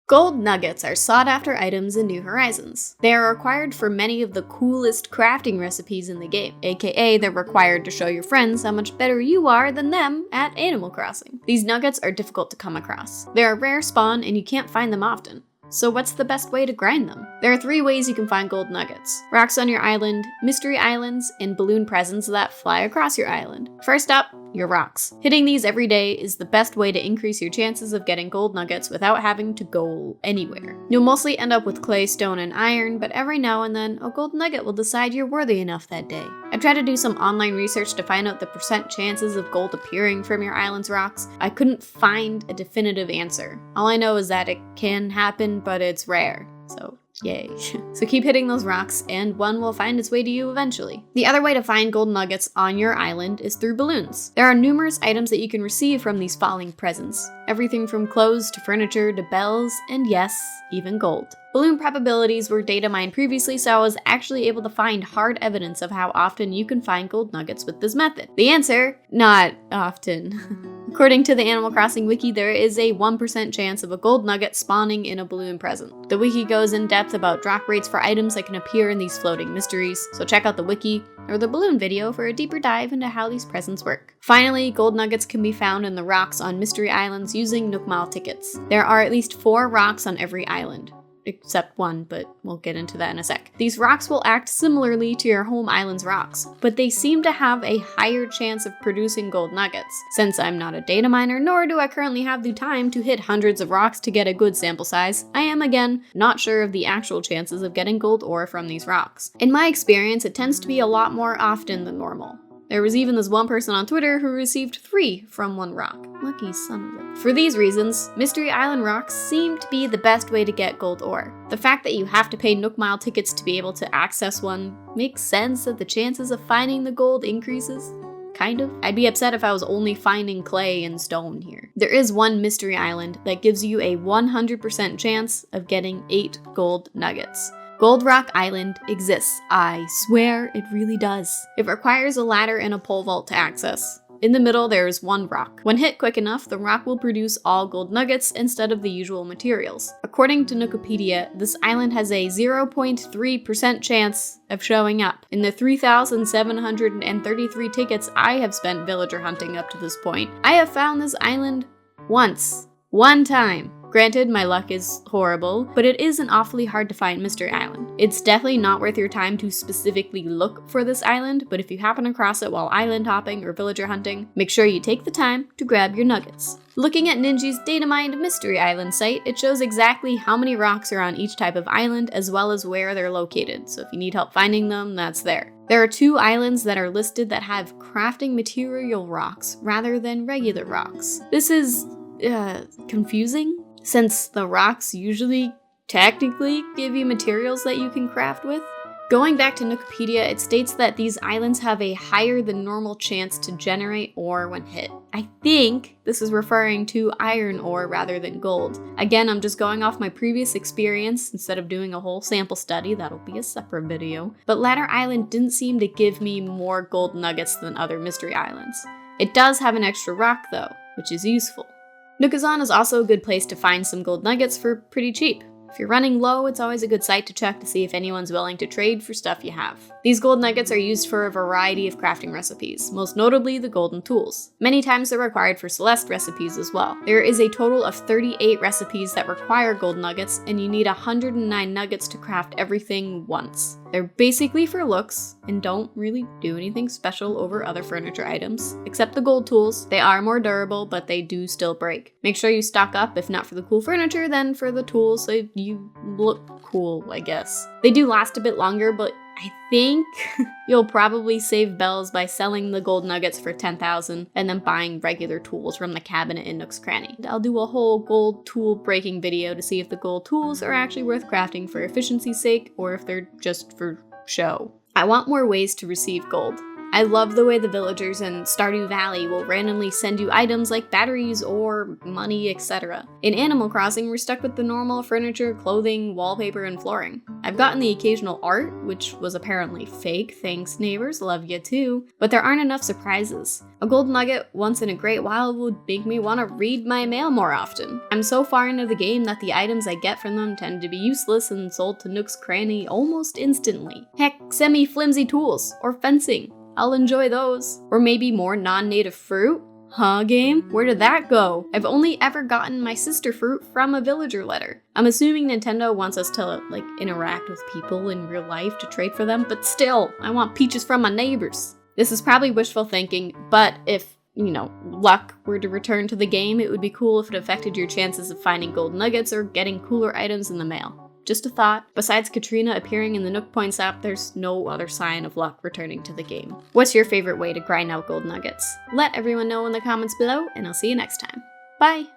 Gold nuggets are sought-after items in New Horizons. They are required for many of the coolest crafting recipes in the game, aka they're required to show your friends how much better you are than them at Animal Crossing. These nuggets are difficult to come across. They're a rare spawn and you can't find them often. So what's the best way to grind them? There are 3 ways you can find gold nuggets: rocks on your island, mystery islands, and balloon presents that fly across your island. First up, your rocks. Hitting these every day is the best way to increase your chances of getting gold nuggets without having to go anywhere. You'll mostly end up with clay, stone, and iron, but every now and then, a gold nugget will decide you're worthy enough that day. I tried to do some online research to find out the percent chances of gold appearing from your island's rocks. I couldn't find a definitive answer. All I know is that it can happen, but it's rare. So yay. So keep hitting those rocks and one will find its way to you eventually. The other way to find gold nuggets on your island is through balloons. There are numerous items that you can receive from these falling presents. Everything from clothes to furniture to bells, and yes, even gold. Balloon probabilities were data mined previously, so I was actually able to find hard evidence of how often you can find gold nuggets with this method. The answer? Not often. According to the Animal Crossing wiki, there is a 1% chance of a gold nugget spawning in a balloon present. The wiki goes in depth about drop rates for items that can appear in these floating mysteries, so check out the wiki or the balloon video for a deeper dive into how these presents work. Finally, gold nuggets can be found in the rocks on mystery islands using Nook Mile tickets. There are at least 4 rocks on every island. Except one, but we'll get into that in a sec. These rocks will act similarly to your home island's rocks, but they seem to have a higher chance of producing gold nuggets. Since I'm not a data miner, nor do I currently have the time to hit hundreds of rocks to get a good sample size, I am again not sure of the actual chances of getting gold ore from these rocks. In my experience, it tends to be a lot more often than normal. There was even this one person on Twitter who received 3 from 1 rock. Lucky son of a... For these reasons, Mystery Island rocks seem to be the best way to get gold ore. The fact that you have to pay Nook Mile tickets to be able to access one makes sense that the chances of finding the gold increases. Kind of. I'd be upset if I was only finding clay and stone here. There is one mystery island that gives you a 100% chance of getting 8 gold nuggets. Gold Rock Island exists. I swear it really does. It requires a ladder and a pole vault to access. In the middle, there is 1 rock. When hit quick enough, the rock will produce all gold nuggets instead of the usual materials. According to Nookopedia, this island has a 0.3% chance of showing up. In the 3,733 tickets I have spent villager hunting up to this point, I have found this island once. One time. Granted, my luck is horrible, but it is an awfully hard to find mystery island. It's definitely not worth your time to specifically look for this island, but if you happen across it while island hopping or villager hunting, make sure you take the time to grab your nuggets. Looking at Ninji's data-mined mystery island site, it shows exactly how many rocks are on each type of island as well as where they're located, so if you need help finding them, that's there. There are 2 islands that are listed that have crafting material rocks rather than regular rocks. This is confusing, since the rocks usually technically give you materials that you can craft with. Going back to Nookopedia, it states that these islands have a higher than normal chance to generate ore when hit. I think this is referring to iron ore rather than gold. Again, I'm just going off my previous experience instead of doing a whole sample study. That'll be a separate video. But Ladder Island didn't seem to give me more gold nuggets than other mystery islands. It does have an extra rock though, which is useful. Nookazon is also a good place to find some gold nuggets for pretty cheap. If you're running low, it's always a good site to check to see if anyone's willing to trade for stuff you have. These gold nuggets are used for a variety of crafting recipes, most notably the golden tools. Many times they're required for Celeste recipes as well. There is a total of 38 recipes that require gold nuggets, and you need 109 nuggets to craft everything once. They're basically for looks, and don't really do anything special over other furniture items, except the gold tools. They are more durable, but they do still break. Make sure you stock up, if not for the cool furniture, then for the tools so you look cool, I guess. They do last a bit longer, but I think you'll probably save bells by selling the gold nuggets for 10,000 and then buying regular tools from the cabinet in Nook's Cranny. I'll do a whole gold tool breaking video to see if the gold tools are actually worth crafting for efficiency's sake or if they're just for show. I want more ways to receive gold. I love the way the villagers in Stardew Valley will randomly send you items like batteries or money, etc. In Animal Crossing, we're stuck with the normal furniture, clothing, wallpaper, and flooring. I've gotten the occasional art, which was apparently fake, thanks neighbors, love ya too, but there aren't enough surprises. A gold nugget once in a great while would make me want to read my mail more often. I'm so far into the game that the items I get from them tend to be useless and sold to Nook's Cranny almost instantly. Heck, send me flimsy tools, or fencing. I'll enjoy those. Or maybe more non-native fruit? Huh, game? Where did that go? I've only ever gotten my sister fruit from a villager letter. I'm assuming Nintendo wants us to, interact with people in real life to trade for them, but still, I want peaches from my neighbors. This is probably wishful thinking, but if luck were to return to the game, it would be cool if it affected your chances of finding gold nuggets or getting cooler items in the mail. Just a thought. Besides Katrina appearing in the Nook Points app, there's no other sign of luck returning to the game. What's your favorite way to grind out gold nuggets? Let everyone know in the comments below, and I'll see you next time. Bye!